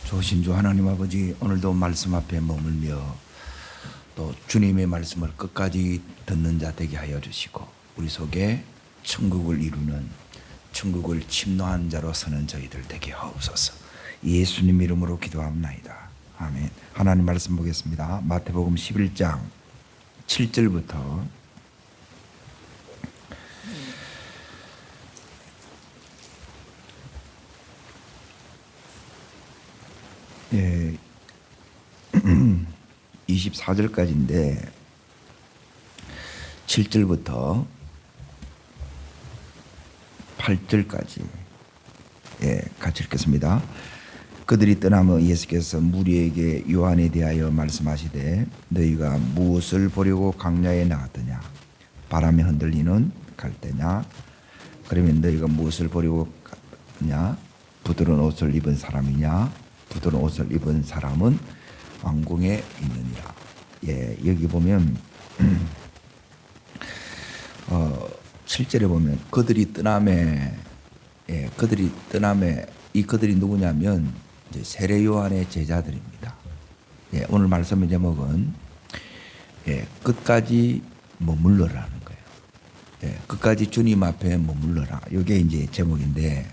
좋으신 주 하나님 아버지, 오늘도 말씀 앞에 머물며 또 주님의 말씀을 끝까지 듣는 자 되게 하여 주시고, 우리 속에 천국을 이루는, 천국을 침노한 자로 서는 저희들 되게 하옵소서. 예수님 이름으로 기도합나이다. 아멘. 하나님 말씀 보겠습니다. 마태복음 11장 7절부터 24절까지인데 7절부터 8절까지 같이 읽겠습니다. 그들이 떠나며 예수께서 무리에게 요한에 대하여 말씀하시되, 너희가 무엇을 보려고 광야에 나왔더냐? 바람에 흔들리는 갈대냐? 그러면 너희가 무엇을 보려고 갔느냐? 부드러운 옷을 입은 사람이냐? 부드러운 옷을 입은 사람은 왕궁에 있느니라. 여기 보면 7절에 보면 그들이 떠남에, 이 그들이 누구냐면 이제 세례 요한의 제자들입니다. 오늘 말씀의 제목은 끝까지 머물러라는 거예요. 끝까지 주님 앞에 머물러라. 이게 이제 제목인데,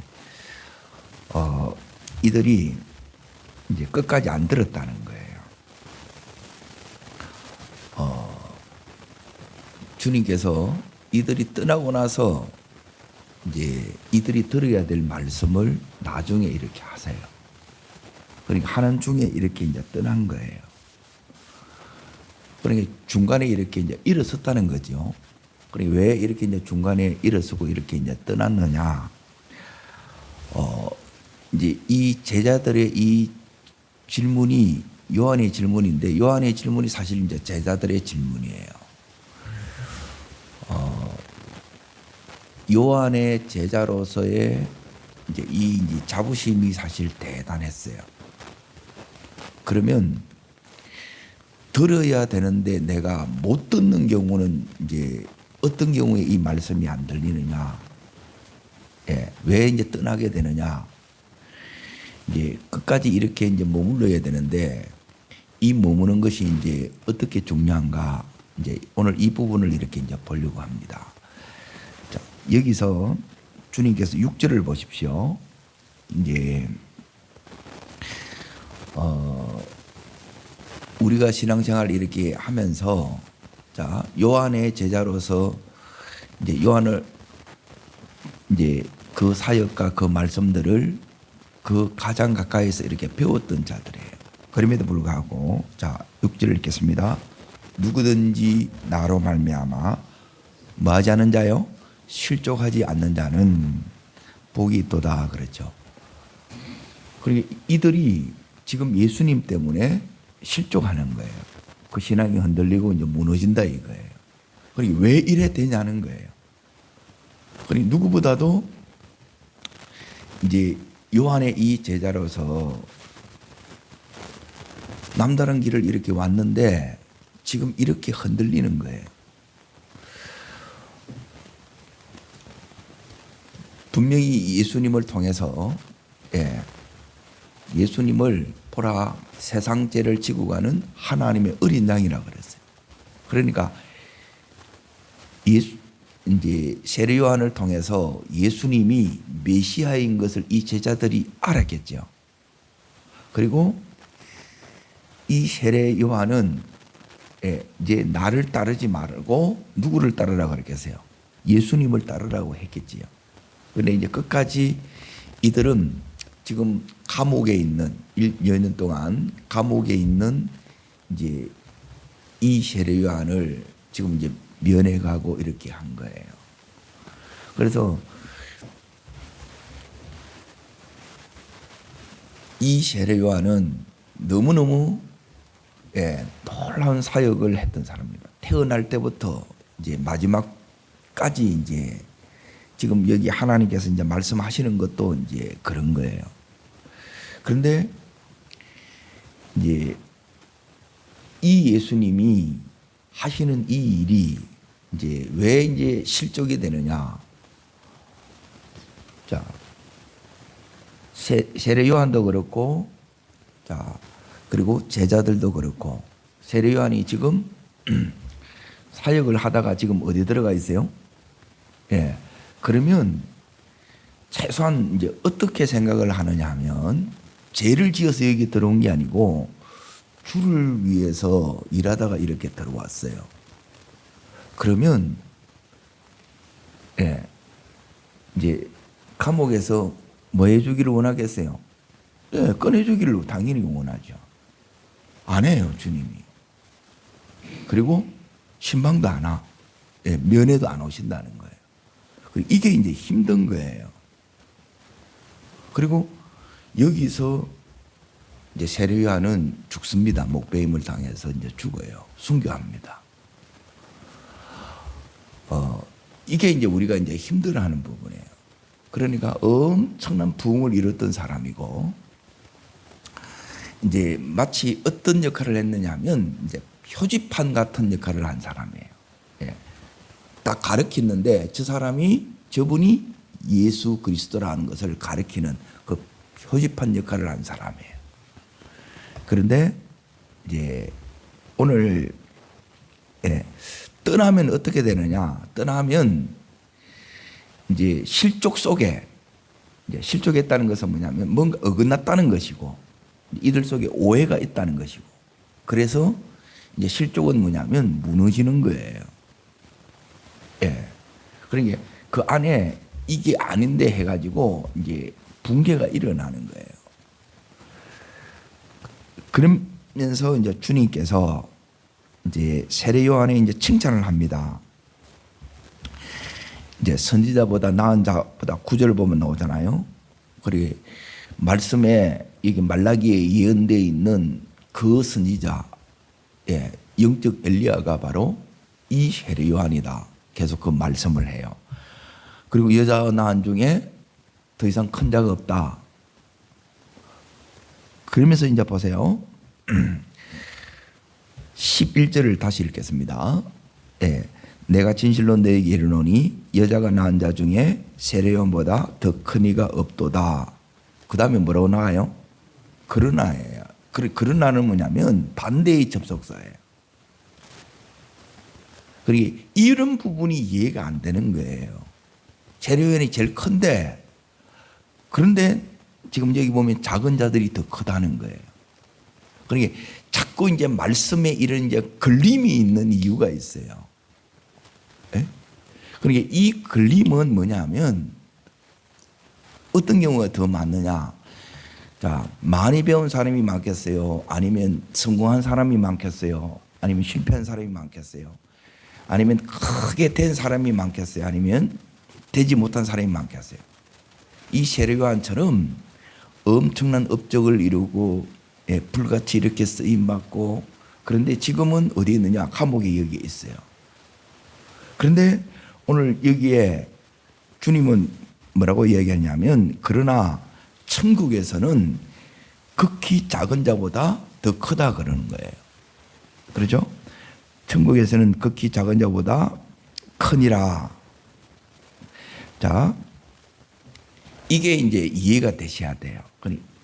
이들이 이제 끝까지 안 들었다는 거예요. 주님께서 이들이 떠나고 나서 이제 이들이 들어야 될 말씀을 나중에 이렇게 하세요. 그러니까 하는 중에 이렇게 이제 떠난 거예요. 그러니까 중간에 이렇게 이제 일어섰다는 거죠. 그러니까 왜 이렇게 이제 중간에 일어서고 이렇게 이제 떠났느냐? 이제 이 제자들의 이 질문이 요한의 질문인데, 요한의 질문이 사실 이제 제자들의 질문이에요. 요한의 제자로서의 이제 이 자부심이 사실 대단했어요. 그러면 들어야 되는데 내가 못 듣는 경우는 이제 어떤 경우에 이 말씀이 안 들리느냐? 왜 이제 떠나게 되느냐? 이제 끝까지 이렇게 이제 머물러야 되는데, 이 머무는 것이 이제 어떻게 중요한가? 이제 오늘 이 부분을 이렇게 이제 보려고 합니다. 자, 여기서 주님께서 6절을 보십시오. 이제 우리가 신앙생활 이렇게 하면서, 자, 요한의 제자로서 이제 요한을 이제 그 사역과 그 말씀들을 그 가장 가까이서 이렇게 배웠던 자들이에요. 그럼에도 불구하고, 자, 6절을 읽겠습니다. 누구든지 나로 말미암아 뭐하지 않는 자요? 실족하지 않는 자는 복이 있도다 그랬죠. 그리고 이들이 지금 예수님 때문에 실족하는 거예요. 그 신앙이 흔들리고 이제 무너진다 이거예요. 그리고 왜 이래 되냐는 거예요. 그리고 누구보다도 이제 요한의 이 제자로서 남다른 길을 이렇게 왔는데 지금 이렇게 흔들리는 거예요. 분명히 예수님을 통해서, 예수님을 보라, 세상 죄를 지고 가는 하나님의 어린 양이라고 그랬어요. 그러니까 이제 세례 요한을 통해서 예수님이 메시아인 것을 이 제자들이 알았겠죠. 그리고 이 세례 요한은 이제 나를 따르지 말고 누구를 따르라고 그랬겠어요? 예수님을 따르라고 했겠지요. 그런데 이제 끝까지 이들은 지금 감옥에 있는 1년 동안 감옥에 있는 이제 이 세례 요한을 지금 이제 면회가고 이렇게 한 거예요. 그래서 이 세례 요한은 너무너무 놀라운 사역을 했던 사람입니다. 태어날 때부터 이제 마지막까지 이제 지금 여기 하나님께서 이제 말씀하시는 것도 이제 그런 거예요. 그런데 이제 이 예수님이 하시는 이 일이 이제 왜 이제 실족이 되느냐? 자, 세례 요한도 그렇고 자, 그리고 제자들도 그렇고 세례 요한이 지금 사역을 하다가 지금 어디 들어가 있어요? 예. 그러면 최소한 이제 어떻게 생각을 하느냐 하면 죄를 지어서 여기 들어온 게 아니고 주를 위해서 일하다가 이렇게 들어왔어요. 그러면 예. 이제 감옥에서 뭐 해주기를 원하겠어요? 예, 꺼내주기를 당연히 원하죠. 안 해요, 주님이. 그리고 신방도 안 와. 예, 면회도 안 오신다는 거예요. 그리고 이게 이제 힘든 거예요. 그리고 여기서 이제 세례 요한은 죽습니다. 목배임을 당해서 이제 죽어요. 순교합니다. 이게 이제 우리가 이제 힘들어하는 부분이에요. 그러니까 엄청난 부흥을 이뤘던 사람이고, 이제 마치 어떤 역할을 했느냐면 이제 표지판 같은 역할을 한 사람이에요. 예. 딱 가르치는데 저분이 예수 그리스도라는 것을 가르치는 그 표지판 역할을 한 사람이에요. 그런데 이제 오늘 떠나면 어떻게 되느냐? 떠나면 이제 실족 속에, 이제 실족했다는 것은 뭐냐면 뭔가 어긋났다는 것이고, 이들 속에 오해가 있다는 것이고, 그래서 이제 실족은 뭐냐면 무너지는 거예요. 예. 그러니까 그 안에 이게 아닌데 해가지고 이제 붕괴가 일어나는 거예요. 그러면서 이제 주님께서 이제 세례 요한의 이제 칭찬을 합니다. 이제 선지자보다 나은 자보다 9절을 보면 나오잖아요. 그리고 말씀에 이게 말라기에 예언되어 있는 그 선지자, 영적 엘리야가 바로 이 세례 요한이다. 계속 그 말씀을 해요. 그리고 여자가 낳은 중에 더 이상 큰 자가 없다. 그러면서 이제 보세요. 11절을 다시 읽겠습니다. 내가 진실로 너에게 이르노니 여자가 낳은 자 중에 세례 요한보다 더 큰 이가 없도다. 그 다음에 뭐라고 나와요? 그러나예요. 그러나는 뭐냐면 반대의 접속사예요. 그리고 이런 부분이 이해가 안 되는 거예요. 세례 요한이 제일 큰데, 그런데 지금 여기 보면 작은 자들이 더 크다는 거예요. 그러니까 자꾸 이제 말씀에 이런 이제 걸림이 있는 이유가 있어요. 그러니까 이 걸림은 뭐냐면 어떤 경우가 더 많느냐? 자, 많이 배운 사람이 많겠어요? 아니면 성공한 사람이 많겠어요? 아니면 실패한 사람이 많겠어요? 아니면 크게 된 사람이 많겠어요? 아니면 되지 못한 사람이 많겠어요? 이 세례 요한처럼 엄청난 업적을 이루고 불같이 이렇게 쓰임 받고, 그런데 지금은 어디 있느냐? 감옥에 여기 있어요. 그런데 오늘 여기에 주님은 뭐라고 이야기하냐면, 그러나 천국에서는 극히 작은 자보다 더 크다 그러는 거예요. 그렇죠? 천국에서는 극히 작은 자보다 크니라. 자, 이게 이제 이해가 되셔야 돼요.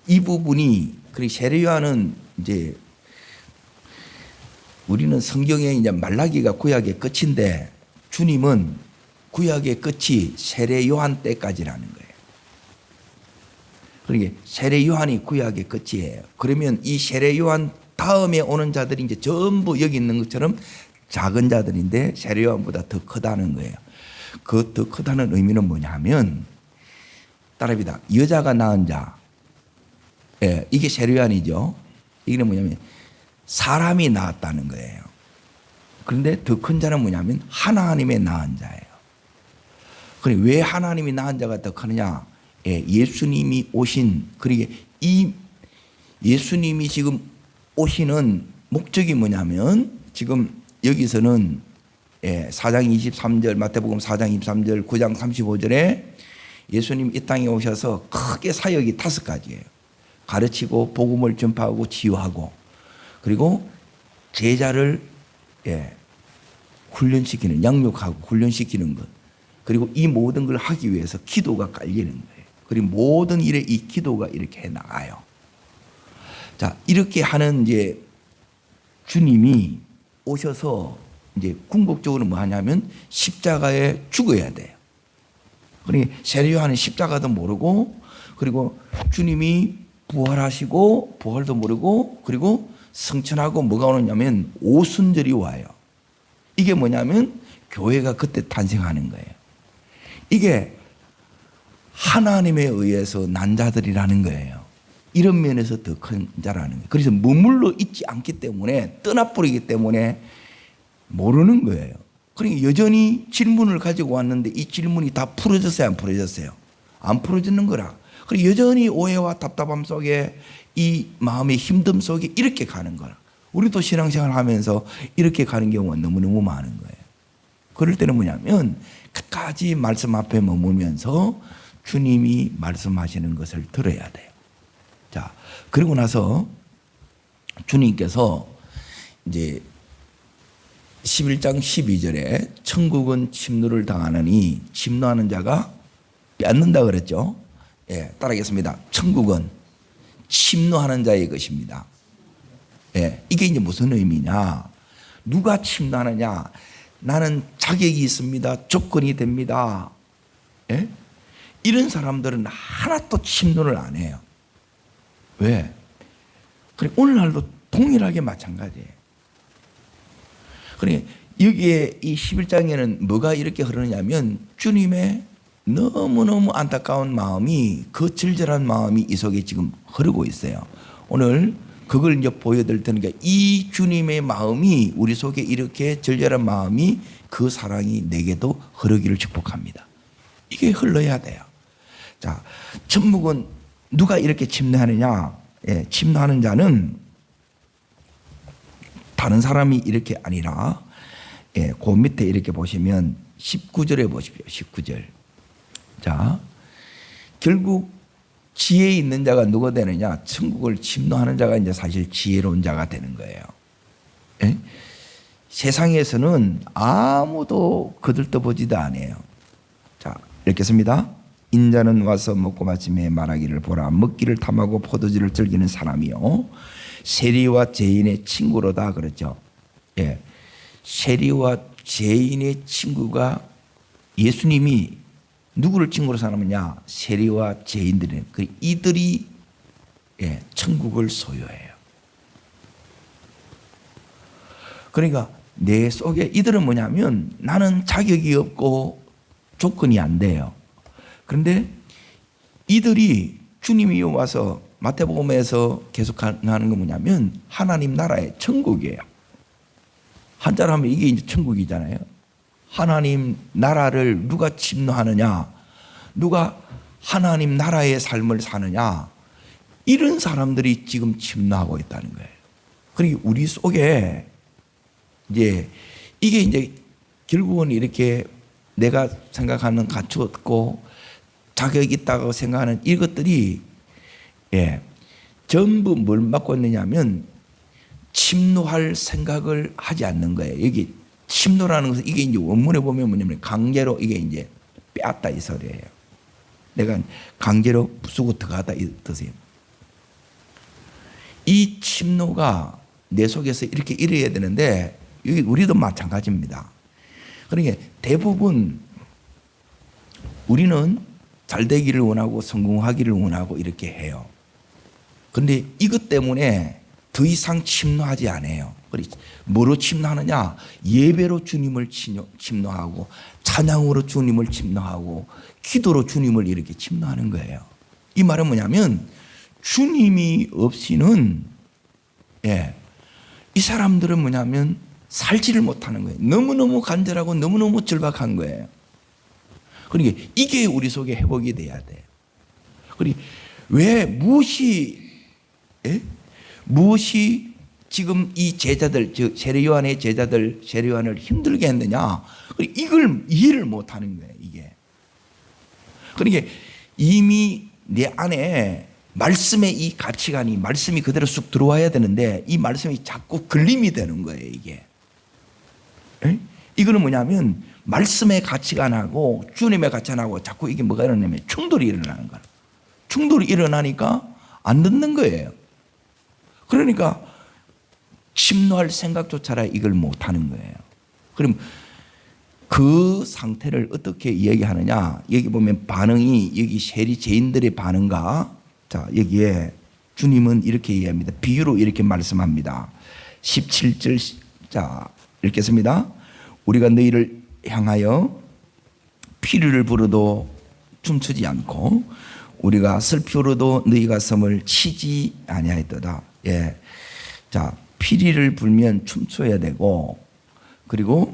이 부분이, 그리고 세례 요한은 이제 우리는 성경에 이제 말라기가 구약의 끝인데, 주님은 구약의 끝이 세례 요한 때까지라는 거예요. 그러니까 세례 요한이 구약의 끝이에요. 그러면 이 세례 요한 다음에 오는 자들이 이제 전부 여기 있는 것처럼 작은 자들인데 세례 요한보다 더 크다는 거예요. 그 더 크다는 의미는 뭐냐면, 따라합니다. 여자가 낳은 자, 이게 세례 요한이죠. 이게 뭐냐면 사람이 낳았다는 거예요. 그런데 더 큰 자는 뭐냐면 하나님의 낳은 자예요. 그래, 왜 하나님이 낳은 자가 더 크느냐? 예수님이 오신, 그러니까 이 예수님이 지금 오시는 목적이 뭐냐면, 지금 여기서는 4장 23절, 마태복음 4장 23절, 9장 35절에 예수님 이 땅에 오셔서 크게 사역이 5가지예요. 가르치고 복음을 전파하고 치유하고, 그리고 제자를 훈련시키는, 양육하고 훈련시키는 것, 그리고 이 모든 걸 하기 위해서 기도가 깔리는 거예요. 그리고 모든 일에 이 기도가 이렇게 나가요. 자, 이렇게 하는 이제 주님이 오셔서 이제 궁극적으로 뭐 하냐면 십자가에 죽어야 돼요. 그러니까 세례 요한은 십자가도 모르고, 그리고 주님이 부활하시고 부활도 모르고, 그리고 성천하고 뭐가 오느냐면 오순절이 와요. 이게 뭐냐면 교회가 그때 탄생하는 거예요. 이게 하나님에 의해서 난 자들이라는 거예요. 이런 면에서 더 큰 자라는 거예요. 그래서 머물러 있지 않기 때문에, 떠나버리기 때문에 모르는 거예요. 그러니까 여전히 질문을 가지고 왔는데 이 질문이 다 풀어졌어요, 안 풀어졌어요? 안 풀어지는 거라. 그리고 여전히 오해와 답답함 속에, 이 마음의 힘듦 속에 이렇게 가는 거라. 우리도 신앙생활 하면서 이렇게 가는 경우가 너무너무 많은 거예요. 그럴 때는 뭐냐면 끝까지 말씀 앞에 머물면서 주님이 말씀하시는 것을 들어야 돼요. 자, 그리고 나서 주님께서 이제 11장 12절에 천국은 침노를 당하느니 침노하는 자가 빼앗는다 그랬죠. 예, 따라하겠습니다. 천국은 침노하는 자의 것입니다. 예, 이게 이제 무슨 의미냐? 누가 침노하느냐? 나는 자격이 있습니다. 조건이 됩니다. 예? 이런 사람들은 하나도 침노를 안 해요. 왜? 그래, 오늘날도 동일하게 마찬가지예요. 그러니까 여기에 이 11장에는 뭐가 이렇게 흐르냐면 주님의 너무너무 안타까운 마음이, 그 절절한 마음이 이 속에 지금 흐르고 있어요. 오늘 그걸 이제 보여드릴 테니까 이 주님의 마음이 우리 속에 이렇게 절절한 마음이, 그 사랑이 내게도 흐르기를 축복합니다. 이게 흘러야 돼요. 자, 천국은 누가 이렇게 침노하느냐? 예, 침노하는 자는 다른 사람이 이렇게 아니라, 예, 그 밑에 이렇게 보시면 19절에 보십시오. 19절. 자, 결국 지혜 있는 자가 누가 되느냐? 천국을 침노하는 자가 이제 사실 지혜로운 자가 되는 거예요. 예? 세상에서는 아무도 거들떠보지도 않아요. 자, 읽겠습니다. 인자는 와서 먹고 마침에 말하기를, 보라, 먹기를 탐하고 포도주를 즐기는 사람이요, 세리와 죄인의 친구로다 그랬죠. 예, 세리와 죄인의 친구가, 예수님이 누구를 친구로 삼느냐? 세리와 죄인들은, 그 이들이, 예, 천국을 소유해요. 그러니까 내 속에 이들은 뭐냐면 나는 자격이 없고 조건이 안 돼요. 그런데 이들이 주님이 와서 마태복음에서 계속 하는 건 뭐냐면 하나님 나라의 천국이에요. 한자로 하면 이게 이제 천국이잖아요. 하나님 나라를 누가 침노하느냐, 누가 하나님 나라의 삶을 사느냐, 이런 사람들이 지금 침노하고 있다는 거예요. 그러니까 우리 속에 이제 이게 이제 결국은 이렇게 내가 생각하는 갖추었고 자격이 있다고 생각하는 이것들이, 예, 전부 뭘 맡고 있느냐면 침노할 생각을 하지 않는 거예요. 여기 침노라는 것은 이게 이제 원문에 보면 뭐냐면 강제로, 이게 이제 빼앗다 이 소리예요. 내가 강제로 부수고 들어가다 이 뜻이에요. 이 침노가 내 속에서 이렇게 일어야 되는데, 여기 우리도 마찬가지입니다. 그러니까 대부분 우리는 잘 되기를 원하고 성공하기를 원하고 이렇게 해요. 그런데 이것 때문에 더 이상 침노하지 않아요. 뭐로 침노하느냐? 예배로 주님을 침노하고, 찬양으로 주님을 침노하고, 기도로 주님을 이렇게 침노하는 거예요. 이 말은 뭐냐면 주님이 없이는, 예, 이 사람들은 뭐냐면 살지를 못하는 거예요. 너무너무 간절하고 너무너무 절박한 거예요. 그러니까 이게 우리 속에 회복이 돼야 돼요. 그리고 왜 무엇이, 예? 무엇이 지금 이 제자들, 즉 세례 요한의 제자들, 세례 요한을 힘들게 했느냐? 이걸 이해를 못하는 거예요. 이게. 그러니까 이미 내 안에 말씀의 이 가치관이, 말씀이 그대로 쑥 들어와야 되는데 이 말씀이 자꾸 걸림이 되는 거예요. 이게. 에? 이거는 뭐냐면 말씀의 가치관하고 주님의 가치관하고 자꾸 이게 뭐가 일어나냐면 충돌이 일어나는 거예요. 충돌이 일어나니까 안 듣는 거예요. 그러니까 침노할 생각조차라 이걸 못하는 거예요. 그럼 그 상태를 어떻게 이야기하느냐? 여기 보면 반응이 여기 세리제인들의 반응과 자 여기에 주님은 이렇게 이해합니다. 비유로 이렇게 말씀합니다. 17절 자 읽겠습니다. 우리가 너희를 향하여 피리를 부르도 춤추지 않고 우리가 슬피 울어도 너희 가슴을 치지 아니하였도다. 예, 자 피리를 불면 춤춰야 되고 그리고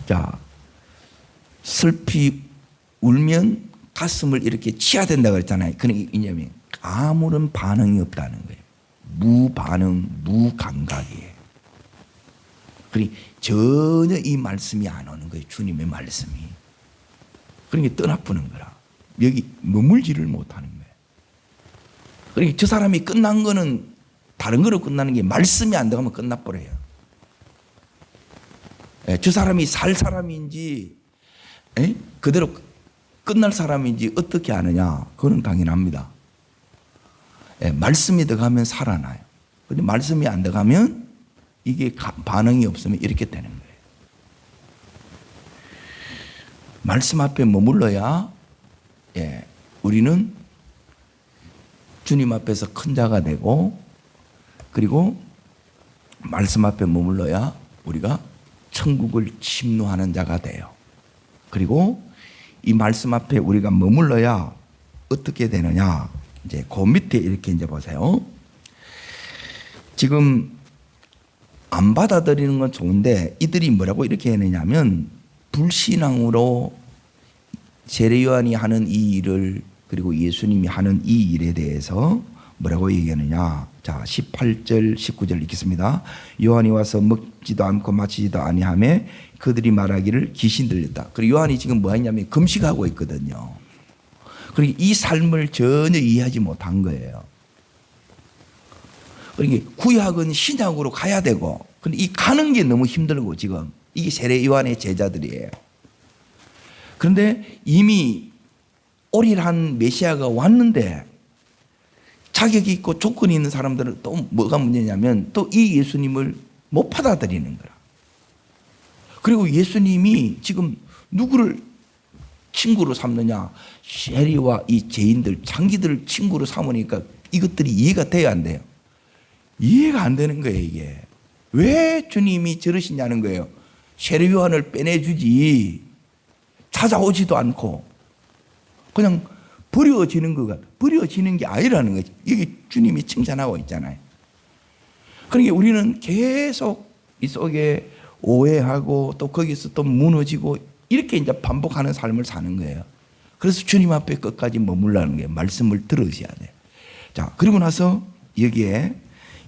자 슬피 울면 가슴을 이렇게 치야 된다고 했잖아요. 그러니까 이념이 아무런 반응이 없다는 거예요. 무반응, 무감각이에요. 그러니 전혀 이 말씀이 안 오는 거예요. 주님의 말씀이. 그러니까 떠나푸는 거라. 여기 머물지를 못하는 거예요. 그러니까 저 사람이 끝난 거는 다른 거로 끝나는 게 말씀이 안 들어가면 끝나버려요. 저 사람이 살 사람인지 그대로 끝날 사람인지 어떻게 아느냐? 그건 당연합니다. 말씀이 들어가면 살아나요. 그런데 말씀이 안 들어가면 이게 반응이 없으면 이렇게 되는 거예요. 말씀 앞에 머물러야 우리는 주님 앞에서 큰 자가 되고 그리고 말씀 앞에 머물러야 우리가 천국을 침노하는 자가 돼요. 그리고 이 말씀 앞에 우리가 머물러야 어떻게 되느냐? 이제 그 밑에 이렇게 이제 보세요. 지금 안 받아들이는 건 좋은데 이들이 뭐라고 이렇게 했느냐면 불신앙으로 세례 요한이 하는 이 일을 그리고 예수님이 하는 이 일에 대해서 뭐라고 얘기하느냐? 자, 18절, 19절 읽겠습니다. 요한이 와서 먹지도 않고 마시지도 아니하며 그들이 말하기를 귀신 들렸다. 그리고 요한이 지금 뭐 했냐면 금식하고 있거든요. 그리고 이 삶을 전혀 이해하지 못한 거예요. 그러니까 구약은 신약으로 가야 되고, 근데 이 가는 게 너무 힘들고 지금 이게 세례 요한의 제자들이에요. 그런데 이미 오리란 메시아가 왔는데 자격이 있고 조건이 있는 사람들은 또 뭐가 문제냐면 또 이 예수님을 못 받아들이는 거라. 그리고 예수님이 지금 누구를 친구로 삼느냐? 세리와 이 죄인들, 장기들을 친구로 삼으니까 이것들이 이해가 돼야 안 돼요. 이해가 안 되는 거예요, 이게. 왜 주님이 저러시냐는 거예요. 세례 요한을 빼내주지 찾아오지도 않고 그냥 버려지는 것 같아. 버려지는 게 아니라는 거지. 이게 주님이 칭찬하고 있잖아요. 그러니까 우리는 계속 이 속에 오해하고 또 거기서 또 무너지고 이렇게 이제 반복하는 삶을 사는 거예요. 그래서 주님 앞에 끝까지 머물라는 거예요. 말씀을 들으셔야 돼요. 자, 그리고 나서 여기에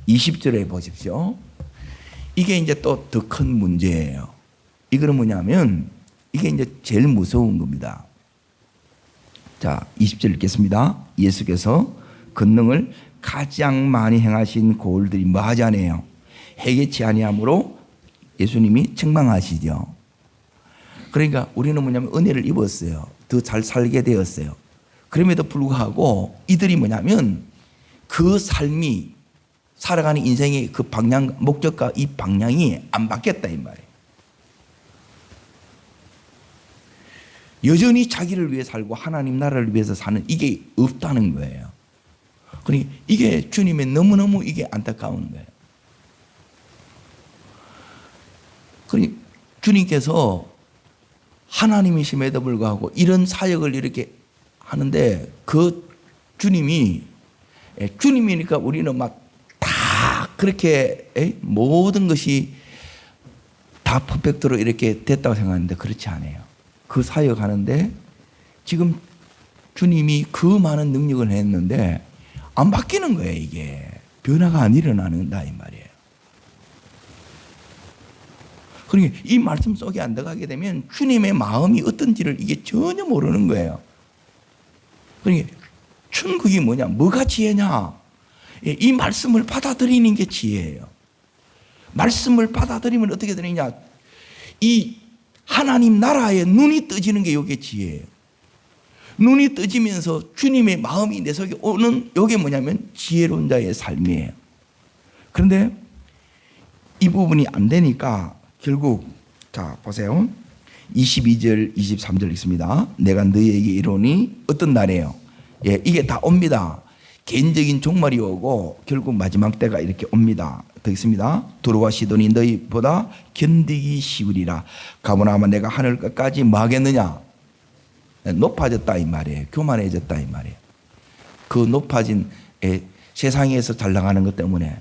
20절에 보십시오. 이게 이제 또 더 큰 문제예요. 이거는 뭐냐면 이게 이제 제일 무서운 겁니다. 자, 20절 읽겠습니다. 예수께서 권능을 가장 많이 행하신 고을들이 뭐 하지 않아요? 해결치 아니하므로 예수님이 책망하시죠. 그러니까 우리는 뭐냐면 은혜를 입었어요. 더 잘 살게 되었어요. 그럼에도 불구하고 이들이 뭐냐면 그 삶이 살아가는 인생의 그 방향, 목적과 이 방향이 안 바뀌었다 이 말이에요. 여전히 자기를 위해 살고 하나님 나라를 위해서 사는 이게 없다는 거예요. 그러니까 이게 주님의 너무너무 이게 안타까운 거예요. 그러니까 주님께서 하나님이심에도 불구하고 이런 사역을 이렇게 하는데 그 주님이니까 우리는 막 다 그렇게 모든 것이 다 퍼펙트로 이렇게 됐다고 생각하는데 그렇지 않아요. 그 사역하는데 지금 주님이 그 많은 능력을 했는데 안 바뀌는 거예요. 이게 변화가 안 일어나는다 이 말이에요. 그러니까 이 말씀 속에 안 들어가게 되면 주님의 마음이 어떤지를 이게 전혀 모르는 거예요. 그러니까 천국이 뭐냐? 뭐가 지혜냐? 이 말씀을 받아들이는 게 지혜예요. 말씀을 받아들이면 어떻게 되느냐? 이 하나님 나라에 눈이 떠지는 게 이게 지혜예요. 눈이 떠지면서 주님의 마음이 내 속에 오는 이게 뭐냐면 지혜로운 자의 삶이에요. 그런데 이 부분이 안 되니까 결국 자 보세요. 22절 23절 있습니다. 내가 너희에게 이르노니 어떤 날이에요? 예, 이게 다 옵니다. 개인적인 종말이 오고 결국 마지막 때가 이렇게 옵니다. 더 있습니다. 두로와 시돈이 너희보다 견디기 쉬우리라. 가보나마 내가 하늘 끝까지 뭐 하겠느냐? 높아졌다 이 말이에요. 교만해졌다 이 말이에요. 그 높아진 세상에서 잘 나가는 것 때문에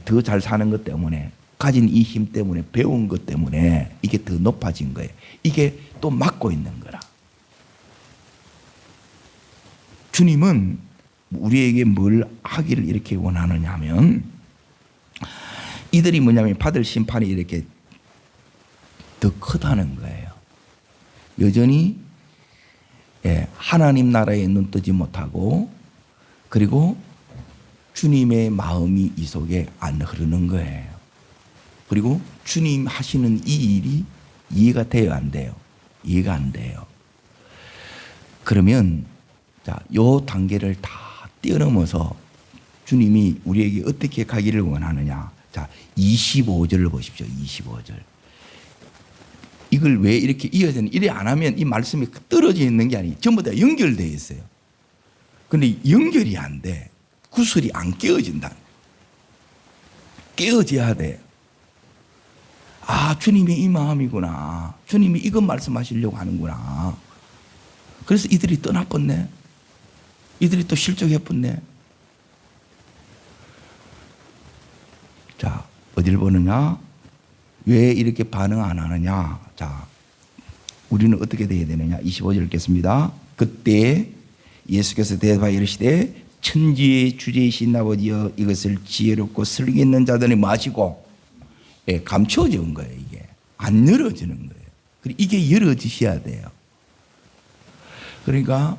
더 잘 사는 것 때문에 가진 이 힘 때문에 배운 것 때문에 이게 더 높아진 거예요. 이게 또 막고 있는 거라. 주님은 우리에게 뭘 하기를 이렇게 원하느냐 하면 이들이 뭐냐면 받을 심판이 이렇게 더 크다는 거예요. 여전히 하나님 나라에 눈뜨지 못하고 그리고 주님의 마음이 이 속에 안 흐르는 거예요. 그리고 주님 하시는 이 일이 이해가 돼요, 안 돼요? 이해가 안 돼요. 그러면 자, 요 단계를 다 뛰어넘어서 주님이 우리에게 어떻게 가기를 원하느냐. 자, 25절을 보십시오. 25절. 이걸 왜 이렇게 이어서 이래 안 하면 이 말씀이 떨어져 있는 게 아니에요. 전부 다 연결되어 있어요. 그런데 연결이 안 돼. 구슬이 안 깨어진다. 깨어져야 돼. 아, 주님의 이 마음이구나. 주님이 이것 말씀하시려고 하는구나. 그래서 이들이 떠나버렸네. 이들이 또 실족해버렸네. 자, 어디를 보느냐? 왜 이렇게 반응 안 하느냐? 자, 우리는 어떻게 돼야 되느냐? 25절 읽겠습니다. 그때 예수께서 대답하여 이르시되 천지의 주제이신 아버지여 이것을 지혜롭고 슬기 있는 자들이 마시고 감춰진 거예요. 이게 안 열어지는 거예요. 그리고 이게 열어지셔야 돼요. 그러니까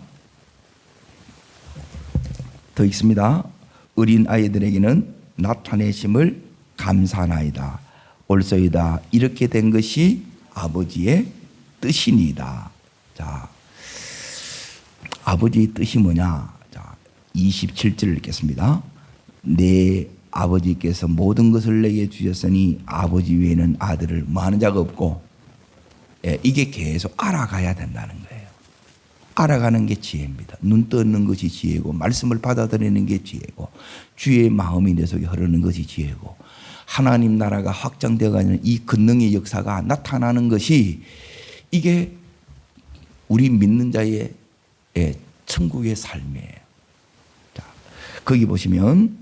더 있습니다. 어린 아이들에게는 나타내심을 감사하나이다. 옳소이다. 이렇게 된 것이 아버지의 뜻이니이다. 자, 아버지의 뜻이 뭐냐? 자, 27절 읽겠습니다. 내 아버지께서 모든 것을 내게 주셨으니 아버지 외에는 아들을 뭐하는 자가 없고, 이게 계속 알아가야 된다는 거예요. 알아가는 게 지혜입니다. 눈 뜨는 것이 지혜고, 말씀을 받아들이는 게 지혜고, 주의 마음이 내 속에 흐르는 것이 지혜고, 하나님 나라가 확장되어가는 이 권능의 역사가 나타나는 것이 이게 우리 믿는 자의 천국의 삶이에요. 자, 거기 보시면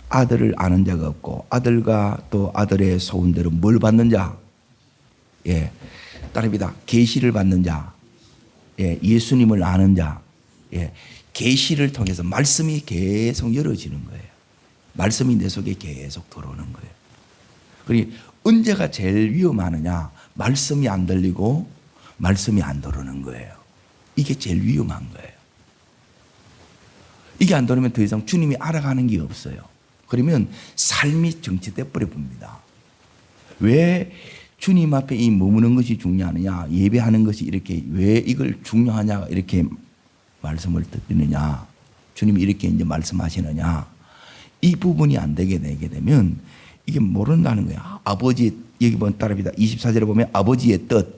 아들을 아는 자가 없고 아들과 또 아들의 소원대로 뭘 받는 자? 따릅니다. 계시를 받는 자, 예수님을 아는 자, 계시를 통해서 말씀이 계속 열어지는 거예요. 말씀이 내 속에 계속 들어오는 거예요. 그리고 언제가 제일 위험하느냐? 말씀이 안 들리고 말씀이 안 들어오는 거예요. 이게 제일 위험한 거예요. 이게 안 들어오면 더 이상 주님이 알아가는 게 없어요. 그러면 삶이 정체돼 버려 봅니다. 왜 주님 앞에 이 머무는 것이 중요하느냐? 예배하는 것이 이렇게 왜 이걸 중요하냐? 이렇게 말씀을 드리느냐? 주님이 이렇게 이제 말씀하시느냐? 이 부분이 안 되게 되면 이게 모른다는 거야. 아버지, 여기 보면 따라합니다. 24절에 보면 아버지의 뜻.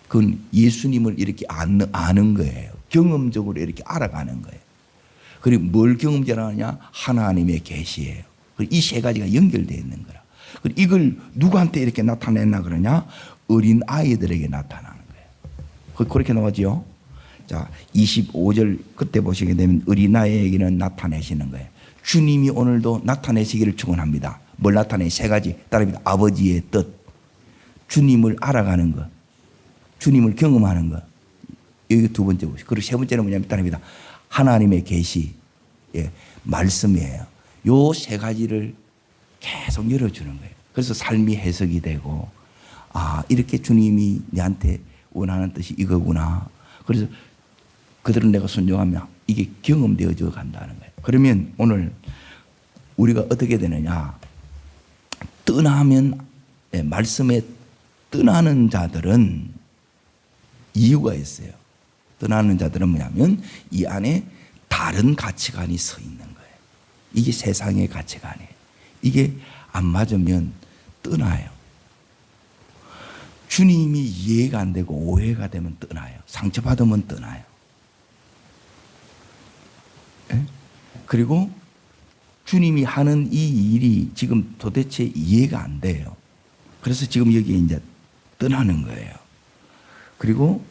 그건 예수님을 이렇게 아는 거예요. 경험적으로 이렇게 알아가는 거예요. 그리고 뭘 경험적으로 하느냐? 하나님의 계시예요. 이 세 가지가 연결되어 있는 거라. 그리고 이걸 누구한테 이렇게 나타냈나 그러냐? 어린 아이들에게 나타나는 거예요. 그렇게 나오죠. 자, 25절 그때 보시게 되면 어린아이에게는 나타내시는 거예요. 주님이 오늘도 나타내시기를 축원합니다. 뭘 나타내? 세 가지. 따릅니다. 아버지의 뜻, 주님을 알아가는 것, 주님을 경험하는 것. 여기 두 번째 보시고, 그리고 세 번째는 뭐냐면 따릅니다. 하나님의 계시, 말씀이에요. 요 세 가지를 계속 열어주는 거예요. 그래서 삶이 해석이 되고, 아, 이렇게 주님이 내한테 원하는 뜻이 이거구나. 그래서 그들은 내가 순종하면 이게 경험되어져 간다는 거예요. 그러면 오늘 우리가 어떻게 되느냐? 떠나면, 말씀에 떠나는 자들은 이유가 있어요. 떠나는 자들은 뭐냐면 이 안에 다른 가치관이 서 있는 거예요. 이게 세상의 가치관이에요. 이게 안 맞으면 떠나요. 주님이 이해가 안 되고 오해가 되면 떠나요. 상처받으면 떠나요. 예? 그리고 주님이 하는 이 일이 지금 도대체 이해가 안 돼요. 그래서 지금 여기에 이제 떠나는 거예요. 그리고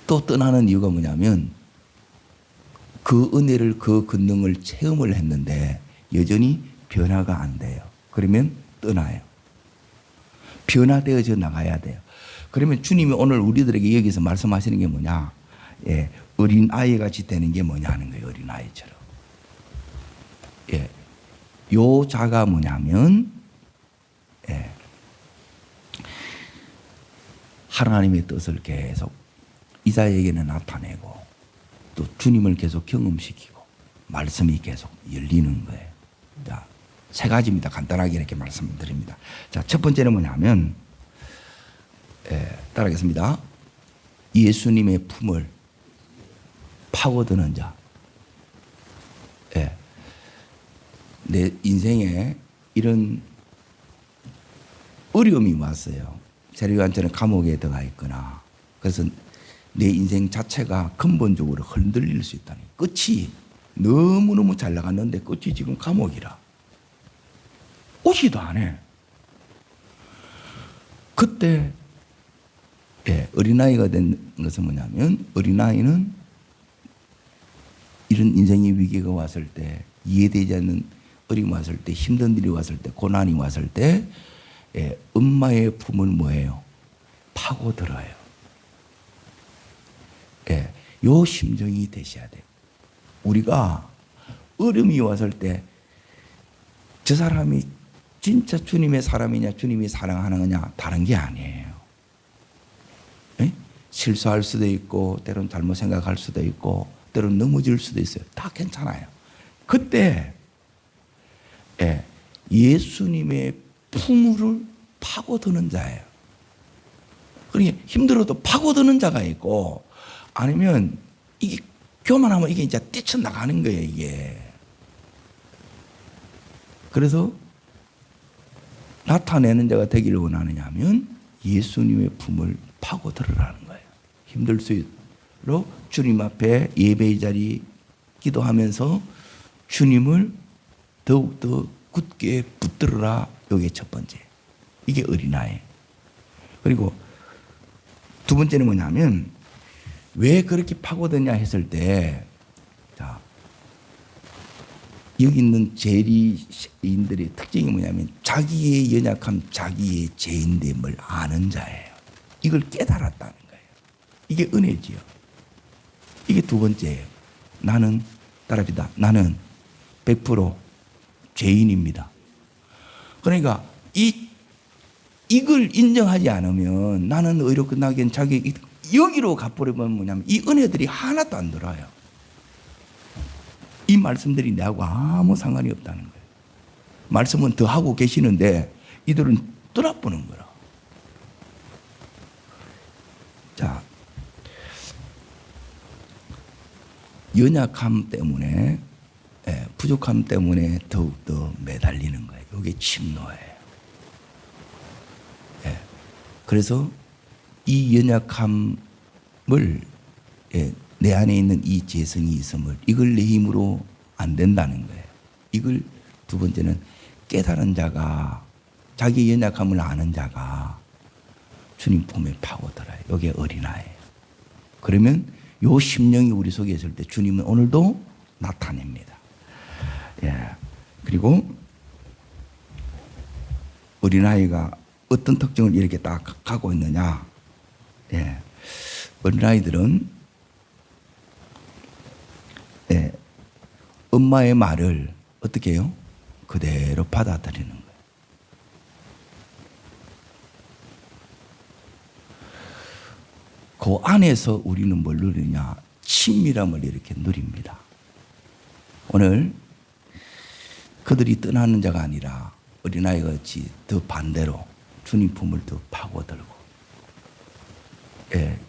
또 떠나는 이유가 뭐냐면 그 은혜를, 그 권능을 체험을 했는데 여전히 변화가 안 돼요. 그러면 떠나요. 변화되어져 나가야 돼요. 그러면 주님이 오늘 우리들에게 여기서 말씀하시는 게 뭐냐? 예, 어린 아이 같이 되는 게 뭐냐 하는 거예요. 어린 아이처럼. 예, 요 자가 뭐냐면 예, 하나님의 뜻을 계속 이사야에게는 나타내고 또 주님을 계속 경험시키고 말씀이 계속 열리는 거예요. 자, 세 가지입니다. 간단하게 이렇게 말씀드립니다. 자, 첫 번째는 뭐냐면 따라하겠습니다. 예수님의 품을 파고드는 자. 예. 내 인생에 이런 어려움이 왔어요. 세례요한처럼 감옥에 들어가 있거나 그래서 내 인생 자체가 근본적으로 흔들릴 수 있다니. 끝이 너무너무 잘 나갔는데 끝이 지금 감옥이라. 오지도 않아. 그때 어린아이가 된 것은 뭐냐면 어린아이는 이런 인생의 위기가 왔을 때 이해되지 않는 어려움이 왔을 때 힘든 일이 왔을 때 고난이 왔을 때 엄마의 품을 뭐예요? 파고들어요. 요 심정이 되셔야 돼요. 우리가 어려움이 왔을 때 저 사람이 진짜 주님의 사람이냐 주님이 사랑하느냐 다른 게 아니에요. 실수할 수도 있고 때로는 잘못 생각할 수도 있고 때로는 넘어질 수도 있어요. 다 괜찮아요. 그때 예수님의 품을 파고드는 자예요. 그러니까 힘들어도 파고드는 자가 있고 아니면 이게 교만하면 이게 이제 뛰쳐나가는 거예요, 이게. 그래서 나타내는 자가 되기를 원하느냐 하면 예수님의 품을 파고들으라는 거예요. 힘들수록 주님 앞에 예배의 자리 기도하면서 주님을 더욱더 굳게 붙들어라. 이게 첫 번째. 이게 어린아이. 그리고 두 번째는 뭐냐면 왜 그렇게 파고드냐 했을 때 자, 여기 있는 재리인들의 특징이 뭐냐면 자기의 연약함, 자기의 죄인됨을 아는 자예요. 이걸 깨달았다는 거예요. 이게 은혜지요. 이게 두 번째예요. 나는 따라합니다. 나는 100% 죄인입니다. 그러니까 이걸 인정하지 않으면 나는 의로 끝나기엔 자기 여기로 가버리면 뭐냐면 이 은혜들이 하나도 안 들어요. 이 말씀들이 나하고 아무 상관이 없다는 거예요. 말씀은 더 하고 계시는데 이들은 떠나보는 거라. 자, 연약함 때문에 부족함 때문에 더욱더 매달리는 거예요. 이게 침노예요. 그래서 이 연약함을 내 안에 있는 이 재성이 있음을 이걸 내 힘으로 안 된다는 거예요. 이걸 두 번째는 깨달은 자가 자기 연약함을 아는 자가 주님 품에 파고들어요. 이게 어린아이예요. 그러면 요 심령이 우리 속에 있을 때 주님은 오늘도 나타냅니다. 그리고 어린아이가 어떤 특징을 이렇게 딱 갖고 있느냐. 어린아이들은 엄마의 말을 어떻게 해요? 그대로 받아들이는 거예요. 그 안에서 우리는 뭘 누리냐? 친밀함을 이렇게 누립니다. 오늘 그들이 떠나는 자가 아니라 어린아이가 같이 더 반대로 주님 품을 더 파고들고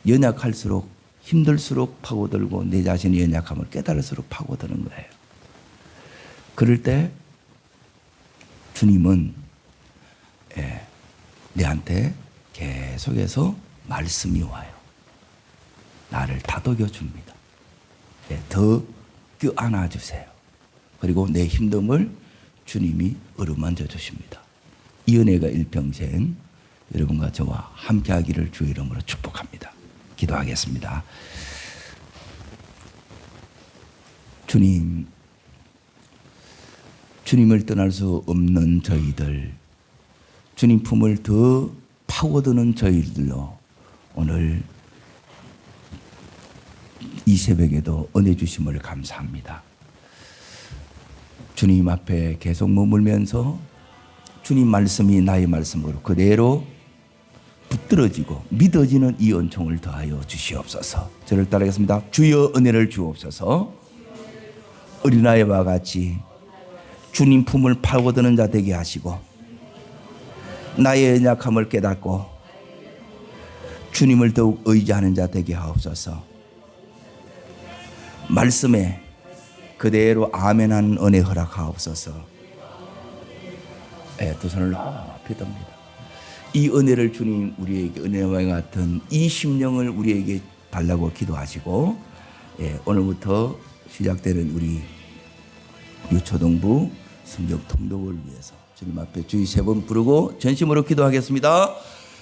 연약할수록 힘들수록 파고들고 내 자신의 연약함을 깨달을수록 파고드는 거예요. 그럴 때 주님은 내한테 계속해서 말씀이 와요. 나를 다독여 줍니다. 더 껴안아 주세요. 그리고 내 힘듦을 주님이 어루만져 주십니다. 이 은혜가 일평생 여러분과 저와 함께하기를 주의 이름으로 축복합니다. 기도하겠습니다. 주님을 떠날 수 없는 저희들, 주님 품을 더 파고드는 저희들로 오늘 이 새벽에도 은혜 주심을 감사합니다. 주님 앞에 계속 머물면서 주님 말씀이 나의 말씀으로 그대로 붙들어지고 믿어지는 이 은총을 더하여 주시옵소서. 저를 따르겠습니다. 주여 은혜를 주옵소서. 어린아이와 같이 주님 품을 파고드는 자 되게 하시고 나의 연약함을 깨닫고 주님을 더욱 의지하는 자 되게 하옵소서. 말씀에 그대로 아멘한 은혜 허락하옵소서. 두 손을 높이 듭니다. 이 은혜를 주님 우리에게 은혜와 같은 이 심령을 우리에게 달라고 기도하시고 오늘부터 시작되는 우리 유초동부 성경 통독을 위해서 주님 앞에 주의 3번 부르고 전심으로 기도하겠습니다.